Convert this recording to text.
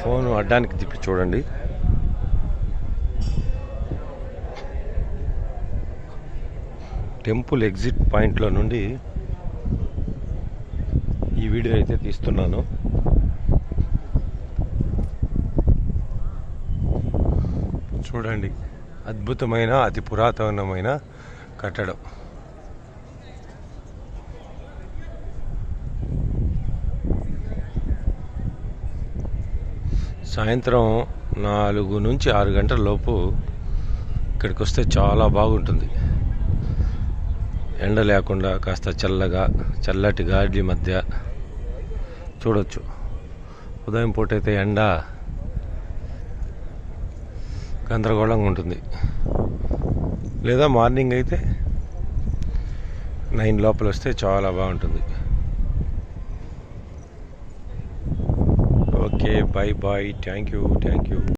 Phone అడ్డానికి తిప్పి చూడండి. Temple exit పాయింట్లో నుండి ఈ వీడియో అయితే తీస్తున్నాను. చూడండి, అద్భుతమైన అతి పురాతనమైన కట్టడం. సాయంత్రం 4 నుంచి 6 గంటల లోపు ఇక్కడికి వస్తే చాలా బాగుంటుంది. ఎండ లేకుండా కాస్త చల్లగా, చల్లటి గాలి మధ్య చూడొచ్చు. ఉదయం పూట అయితే ఎండ గందరగోళంగా ఉంటుంది, లేదా మార్నింగ్ అయితే 9 లోపల వస్తే చాలా బాగుంటుంది. Okay, bye bye, thank you.